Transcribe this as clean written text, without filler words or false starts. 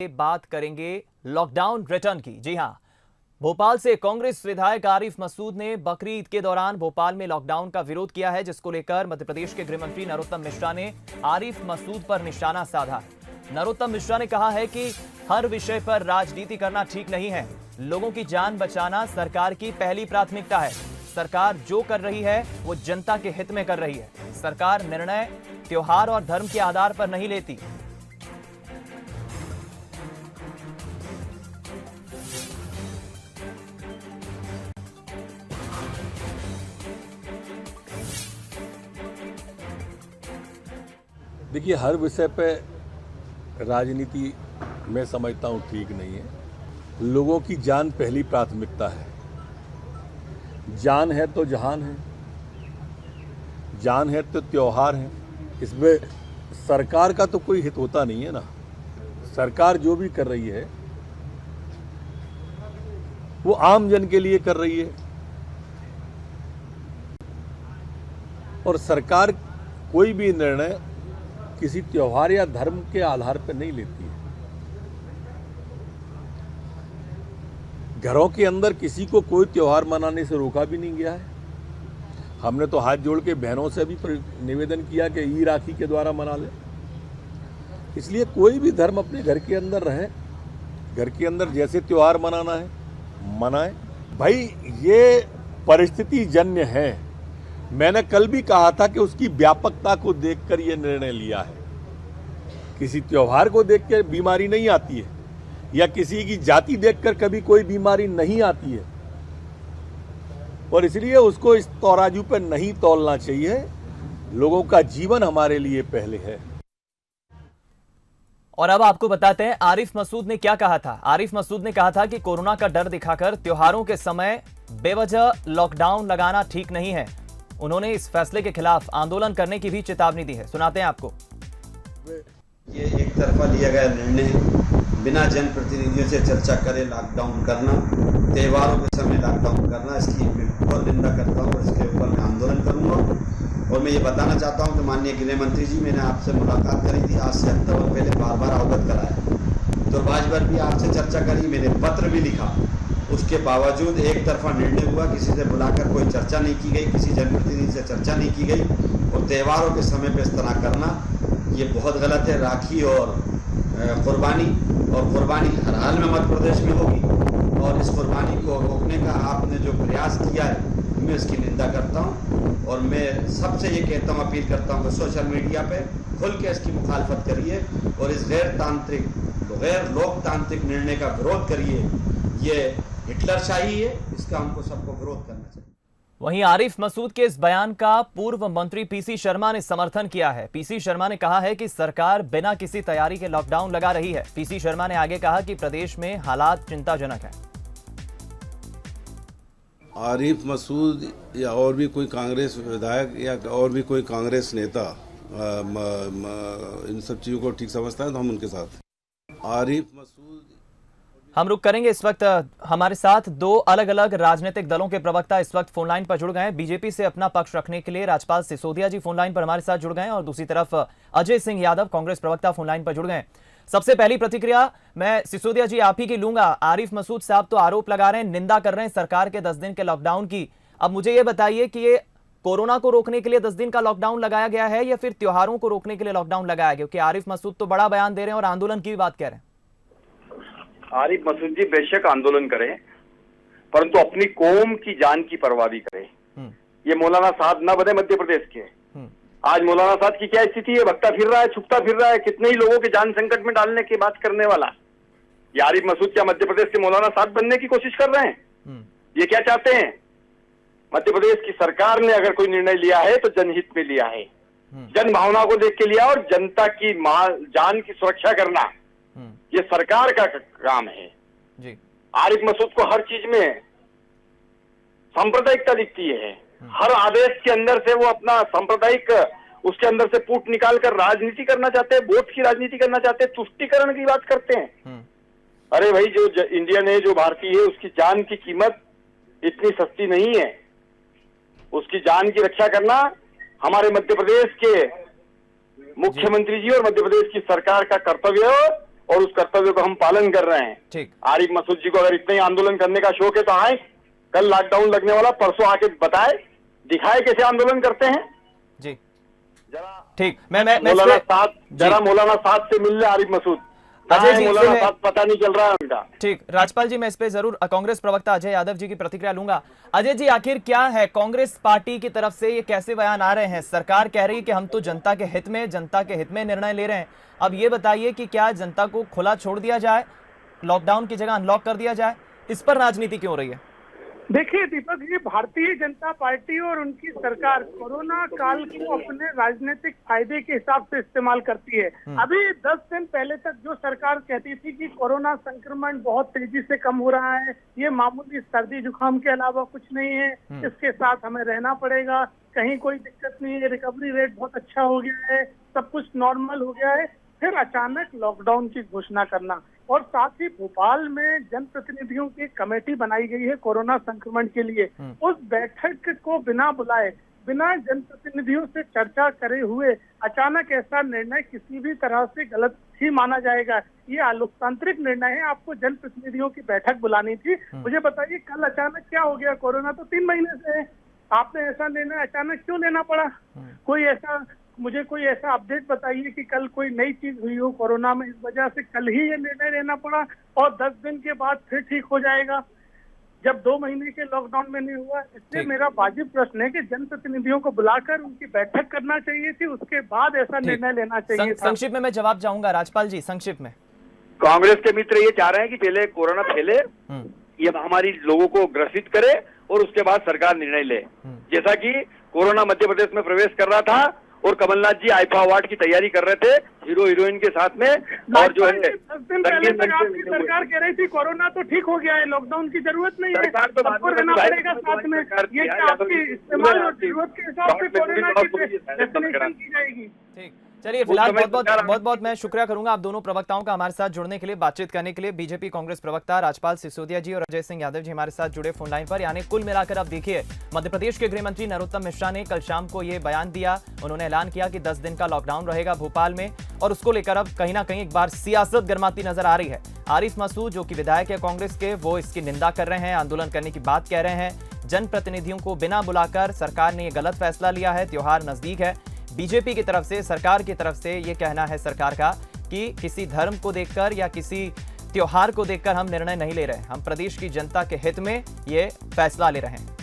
बात करेंगे lockdown return की। जी हां, भोपाल से कांग्रेस विधायक आरिफ मसूद ने बकरी ईद के दौरान भोपाल में लॉकडाउन का विरोध किया है, जिसको लेकर मध्य प्रदेश के गृह मंत्री नरोत्तम मिश्रा ने आरिफ मसूद पर निशाना साधा। नरोत्तम मिश्रा ने कहा है कि हर विषय पर राजनीति करना ठीक नहीं है। लोगों की जान बचाना सरकार की पहली प्राथमिकता है। सरकार जो कर रही है वो जनता के हित में कर रही है। सरकार निर्णय त्योहार और धर्म के आधार पर नहीं लेती। देखिए, हर विषय पे राजनीति मैं समझता हूँ ठीक नहीं है। लोगों की जान पहली प्राथमिकता है। जान है तो जहान है, जान है तो त्योहार है। इसमें सरकार का तो कोई हित होता नहीं है ना। सरकार जो भी कर रही है वो आम जन के लिए कर रही है, और सरकार कोई भी निर्णय किसी त्योहार या धर्म के आधार पर नहीं लेती है। घरों के अंदर किसी को कोई त्योहार मनाने से रोका भी नहीं गया है। हमने तो हाथ जोड़ के बहनों से भी निवेदन किया कि ई राखी के द्वारा मना ले। इसलिए कोई भी धर्म अपने घर के अंदर रहे, घर के अंदर जैसे त्योहार मनाना है मनाए। भाई, ये परिस्थिति जन्य है। मैंने कल भी कहा था कि उसकी व्यापकता को देखकर यह निर्णय लिया है। किसी त्योहार को देखकर बीमारी नहीं आती है, या किसी की जाति देखकर कभी कोई बीमारी नहीं आती है, और इसलिए उसको इस तराजू पर नहीं तौलना चाहिए। लोगों का जीवन हमारे लिए पहले है। और अब आपको बताते हैं आरिफ मसूद ने क्या कहा था। आरिफ मसूद ने कहा था कि कोरोना का डर दिखाकर त्योहारों के समय बेवजह लॉकडाउन लगाना ठीक नहीं है। उन्होंने इस फैसले के खिलाफ आंदोलन करने की भी चेतावनी दी है। सुनाते हैं आपको। ये एक तरफा लिया गया निर्णय, बिना जनप्रतिनिधियों से चर्चा करे लॉकडाउन करना, त्योहारों के समय लॉकडाउन करना, इसकी मैं बहुत निंदा करता हूँ और इसके ऊपर मैं आंदोलन करूँगा। और मैं ये बताना चाहता हूँ कि माननीय गृह मंत्री जी, मैंने आपसे मुलाकात करी थी आज से हफ्ते भर पहले, बार बार अवगत कराया, तो बार भी आपसे चर्चा करी, मैंने पत्र भी लिखा। उसके बावजूद एक तरफा निर्णय हुआ, किसी से बुलाकर कोई चर्चा नहीं की गई, किसी जनप्रतिनिधि से चर्चा नहीं की गई, और त्योहारों के समय पर इस तरह करना ये बहुत गलत है। राखी और कुर्बानी हर हाल में मध्य प्रदेश में होगी, और इस कुर्बानी को रोकने का आपने जो प्रयास किया है मैं इसकी निंदा करता हूं। और मैं सबसे ये कहता हूं, अपील करता हूं कि सोशल मीडिया पे खुल के इसकी मुखालफत करिए और इस गैर लोकतांत्रिक निर्णय का विरोध करिए। ये हिटलरशाही है, इसका हमको सबको विरोध करना चाहिए। वहीं आरिफ मसूद के इस बयान का पूर्व मंत्री पीसी शर्मा ने समर्थन किया है। पीसी शर्मा ने कहा है कि सरकार बिना किसी तैयारी के लॉकडाउन लगा रही है। पीसी शर्मा ने आगे कहा कि प्रदेश में हालात चिंताजनक है। आरिफ मसूद या और भी कोई कांग्रेस विधायक या और भी कोई कांग्रेस नेता इन सब चीजों को ठीक समझता है तो हम उनके साथ। आरिफ मसूद हम रुक करेंगे। इस वक्त हमारे साथ दो अलग अलग राजनीतिक दलों के प्रवक्ता इस वक्त फोन लाइन पर जुड़ गए हैं। बीजेपी से अपना पक्ष रखने के लिए राजपाल सिसोदिया जी फोन लाइन पर हमारे साथ जुड़ गए हैं, और दूसरी तरफ अजय सिंह यादव कांग्रेस प्रवक्ता फोन लाइन पर जुड़ गए हैं। सबसे पहली प्रतिक्रिया मैं सिसोदिया जी आप ही की लूंगा। आरिफ मसूद साहब तो आरोप लगा रहे हैं, निंदा कर रहे हैं सरकार के 10 दिन के लॉकडाउन की। अब मुझे ये बताइए कि ये कोरोना को रोकने के लिए 10 दिन का लॉकडाउन लगाया गया है या फिर त्योहारों को रोकने के लिए लॉकडाउन लगाया गया? क्योंकि आरिफ मसूद तो बड़ा बयान दे रहे हैं और आंदोलन की भी बात कह रहे हैं। आरिफ मसूद जी बेशक आंदोलन करें, परंतु अपनी कौम की जान की परवाह भी करें। ये मौलाना साहब ना बने मध्य प्रदेश के। आज मौलाना साहब की क्या स्थिति है? भगता फिर रहा है, छुपता फिर रहा है, कितने ही लोगों के जान संकट में डालने की बात करने वाला। ये आरिफ मसूद क्या मध्य प्रदेश के मौलाना साहब बनने की कोशिश कर रहे हैं? ये क्या चाहते हैं? मध्य प्रदेश की सरकार ने अगर कोई निर्णय लिया है तो जनहित में लिया है, जन भावना को देख के लिया, और जनता की जान की सुरक्षा करना ये सरकार का काम है जी। आरिफ मसूद को हर चीज में सांप्रदायिकता दिखती है। हर आदेश के अंदर से वो अपना सांप्रदायिक उसके अंदर से फूट निकाल कर राजनीति करना चाहते हैं, वोट की राजनीति करना चाहते हैं, तुष्टीकरण की बात करते हैं। अरे भाई, जो इंडियन है, जो भारतीय है, उसकी जान की कीमत इतनी सस्ती नहीं है। उसकी जान की रक्षा करना हमारे मध्य प्रदेश के मुख्यमंत्री जी और मध्य प्रदेश की सरकार का कर्तव्य है। और उस कर्तव्य को हम पालन कर रहे हैं। ठीक। आरिफ मसूद जी को अगर इतना ही आंदोलन करने का शौक है तो आए, कल लॉकडाउन लगने वाला, परसों आके बताए, दिखाए कैसे आंदोलन करते हैं। जी जरा ठीक, मैं मौलाना इस पे- साहब, जरा मौलाना साहब से मिल ले आरिफ मसूद। अजय जी, मौलाना फिर- साहब पता नहीं चल रहा है उनका। ठीक, राजपाल जी मैं इस पे जरूर कांग्रेस प्रवक्ता अजय यादव जी की प्रतिक्रिया लूंगा। अजय जी, आखिर क्या है कांग्रेस पार्टी की तरफ से ये कैसे बयान आ रहे हैं? सरकार कह रही है कि हम तो जनता के हित में निर्णय ले रहे हैं। अब ये बताइए कि क्या जनता को खुला छोड़ दिया जाए, लॉकडाउन की जगह अनलॉक कर दिया जाए? इस पर राजनीति क्यों हो रही है? देखिए दीपक, ये भारतीय जनता पार्टी और उनकी सरकार कोरोना काल को अपने राजनीतिक फायदे के हिसाब से इस्तेमाल करती है। अभी 10 दिन पहले तक जो सरकार कहती थी कि कोरोना संक्रमण बहुत तेजी से कम हो रहा है, ये मामूली सर्दी जुकाम के अलावा कुछ नहीं है, इसके साथ हमें रहना पड़ेगा, कहीं कोई दिक्कत नहीं है, रिकवरी रेट बहुत अच्छा हो गया है, सब कुछ नॉर्मल हो गया है। फिर अचानक लॉकडाउन की घोषणा करना, और साथ ही भोपाल में जनप्रतिनिधियों की कमेटी बनाई गई है कोरोना संक्रमण के लिए। उस बैठक को बिना बुलाए, बिना जनप्रतिनिधियों से चर्चा करे हुए अचानक ऐसा निर्णय किसी भी तरह से गलत ही माना जाएगा। ये अलोकतांत्रिक निर्णय है, आपको जनप्रतिनिधियों की बैठक बुलानी थी। मुझे बताइए कल अचानक क्या हो गया? कोरोना तो 3 महीने से है, आपने ऐसा निर्णय अचानक क्यों लेना पड़ा? मुझे कोई ऐसा अपडेट बताइए कि कल कोई नई चीज हुई हो कोरोना में, इस वजह से कल ही ये निर्णय लेना पड़ा और 10 दिन के बाद फिर ठीक हो जाएगा, जब 2 महीने के लॉकडाउन में नहीं हुआ। इसलिए मेरा वाजिब प्रश्न है कि जनप्रतिनिधियों को बुलाकर उनकी बैठक करना चाहिए थी, उसके बाद ऐसा निर्णय लेना चाहिए था। संक्षिप्त में मैं जवाब चाहूंगा, राजपाल जी संक्षिप्त में। कांग्रेस के मित्र ये चाह रहे हैं कि पहले कोरोना फैले, ये महामारी लोगों को ग्रसित करे और उसके बाद सरकार निर्णय ले। जैसा कि कोरोना मध्य प्रदेश में प्रवेश कर रहा था और कमलनाथ जी आईफा अवार्ड की तैयारी कर रहे थे हीरो हीरोइन के साथ में, और जो है 10 दिन पहले तक आपकी सरकार कह रही थी कोरोना तो ठीक हो गया है, लॉकडाउन की जरूरत नहीं है, सबको रहना पड़ेगा साथ में। ये क्या आपकी इस्तेमाल और जरूरत के हिसाब से कोरोना की डेफिनेशन की जाएगी? ठीक, चलिए फिलहाल बहुत बहुत मैं शुक्रिया करूंगा आप दोनों प्रवक्ताओं का हमारे साथ जुड़ने के लिए, बातचीत करने के लिए। बीजेपी कांग्रेस प्रवक्ता राजपाल सिसोदिया जी और अजय सिंह यादव जी हमारे साथ जुड़े फोन लाइन पर। यानी कुल मिलाकर आप देखिए, मध्य प्रदेश के गृह मंत्री नरोत्तम मिश्रा ने कल शाम को ये बयान दिया। उन्होंने ऐलान किया कि 10 दिन का लॉकडाउन रहेगा भोपाल में, और उसको लेकर अब कहीं ना कहीं एक बार सियासत गर्माती नजर आ रही है। आरिफ मसूद जो कि विधायक है कांग्रेस के, वो इसकी निंदा कर रहे हैं, आंदोलन करने की बात कह रहे हैं। जनप्रतिनिधियों को बिना बुलाकर सरकार ने यह गलत फैसला लिया है, त्योहार नजदीक है। बीजेपी की तरफ से, सरकार की तरफ से ये कहना है सरकार का कि किसी धर्म को देखकर या किसी त्योहार को देखकर हम निर्णय नहीं ले रहे, हम प्रदेश की जनता के हित में ये फैसला ले रहे हैं।